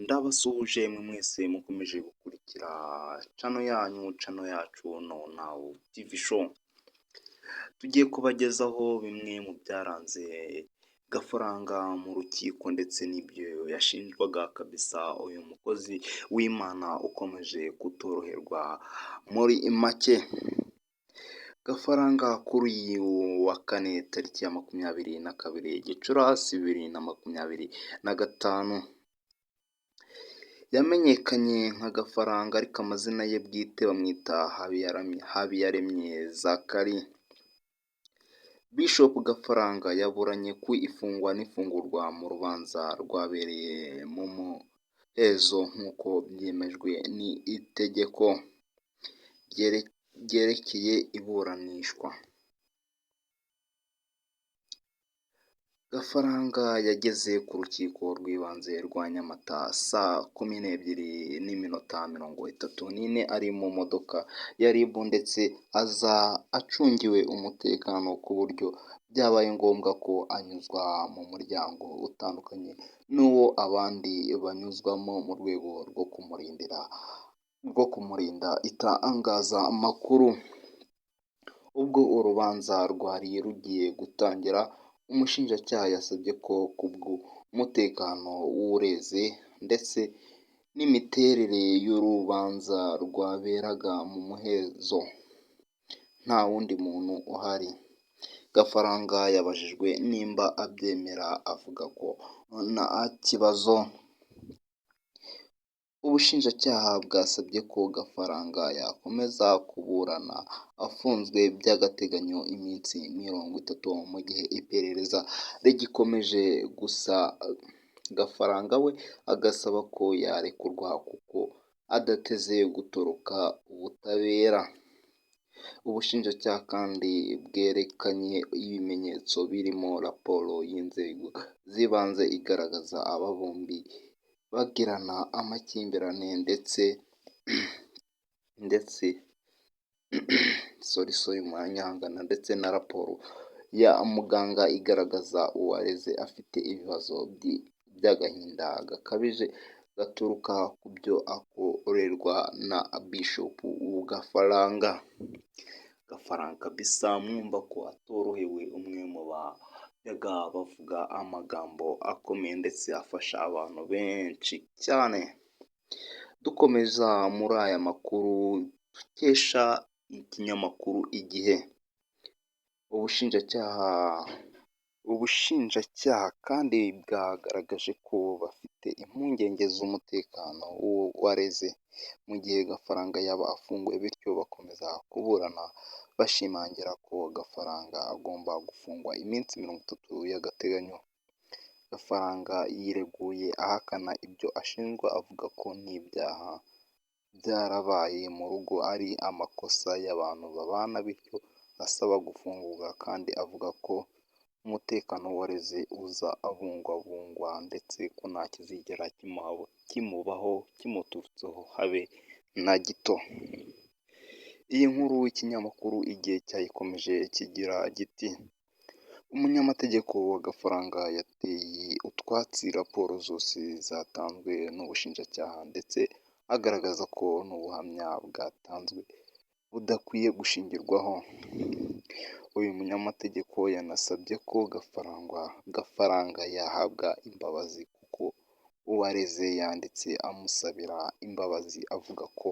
Ndabasuhuje mwe mwese mukomeje gukurikira cano yacu Now TV show. Tugiye kubagezaho bimwe mu byaranze Gafaranga mu rukiko ndetse n'ibyo yashinjwaga kabisa, uyu mukozi w'Imana ukomeje kutoroherwa muri make. Gafaranga kuri uyu wa kane tariki ya 22 Gicurasi 2025 yamenyekanye nka Gafaranga, ariko amazina ye bwite bamwita Habiyaremye Zakari. Bishop Gafaranga yaburanye ku ifungwa n'ifungurwa mu rubanza rwabereye mu muhezo nk'uko byemejwe n'itegeko ryerekeye iburanishwa. Gafaranga yageze ku rukiko rw'ibanze rwa Nyamata saa 12:34 ari mu modoka ya RIB, ndetse aza acungiwe umutekano ku buryo byabaye ngombwa ko anyuzwa mu muryango utandukanye n'uwo abandi banyuzwamo mu rwego rwo kumurinda itangazamakuru. Ubwo urubanza rwari rugiye gutangira, umushinjacyaha yasabye ko kubw'umutekano w'ureze ndetse n'imiterere y'urubanza rwaberaga mu muhezo nta wundi muntu uhari. Gafaranga yabajijwe nimba abyemera avuga ko nta kibazo. Ubushinjacyaha bwasabye ko Gafaranga yakomeza kuburana afunzwe by'agateganyo iminsi 30 mu gihe iperereza rigikomeje. Gusa Gafaranga we agasaba ko yarekurwa kuko adateze gutoroka ubutabera. Ubushinjacyaha kandi bwerekanye ibimenyetso birimo raporo y'inzego z'ibanze igaragaza aba bombi bagirana amakimbirane ndetse na raporo ya muganga igaragaza uwareze afite ibibazo by'agahinda gakabije gaturuka ku byo akorerwa na Bishop Gafaranga. Gafaranga bisa mwumva ko atorohewe, umwe mu bajyaga bavuga amagambo akomeye ndetse afasha abantu benshi cyane. Dukomeza muri aya makuru dukesha ikinyamakuru Igihe, ubushinjacyaha kandi bwagaragaje ko bafite impungenge z'umutekano w'uwareze mu gihe Gafaranga yaba afunguwe, bityo bakomeza kuburana bashimangira ko Gafaranga agomba gufungwa iminsi 30 y'agateganyo. Gafaranga yireguye ahakana ibyo ashinjwa, avuga ko n'ibyaha byarabaye mu rugo ari amakosa y'abantu babana, bityo asaba gufungurwa, kandi avuga ko umutekano w'uwareze uzabungwabungwa ndetse ko nta kizigera kimubaho kimuturutseho habe na gito. Iyi nkuru ikinyamakuru Igihe cyayikomeje kigira giti: umunyamategeko wa Gafaranga yateye utwatsi raporo zose zatanzwe n'ubushinjacyaha ndetse agaragaza ko n'ubuhamya bwatanzwe budakwiye gushingirwaho. Uyu munyamategeko yanasabye ko Gafaranga yahabwa imbabazi kuko uwareze yanditse amusabira imbabazi, avuga ko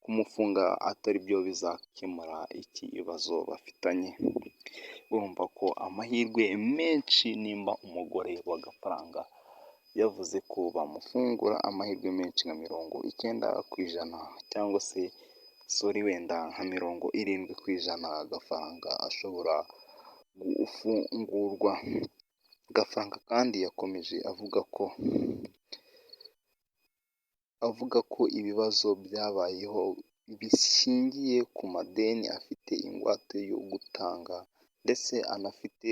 kumufunga atari byo bizakemura ikibazo bafitanye. Urumva ko amahirwe menshi, nimba umugore wa Gafaranga yavuze ko bamufungura, amahirwe menshi nka 90% cyangwa se wenda nka 70% Gafaranga ashobora gufungurwa. Gafaranga kandi yakomeje avuga ko ibibazo byabayeho bishingiye ku madeni afite ingwate yo gutanga, ndetse anafite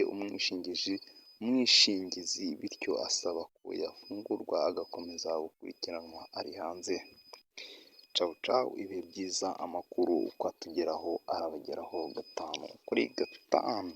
umwishingizi, bityo asaba ko yafungurwa agakomeza gukurikiranwa ari hanze. Ciao, ibihe byiza. Amakuru uko atugeraho arabageraho 5 kuri 5.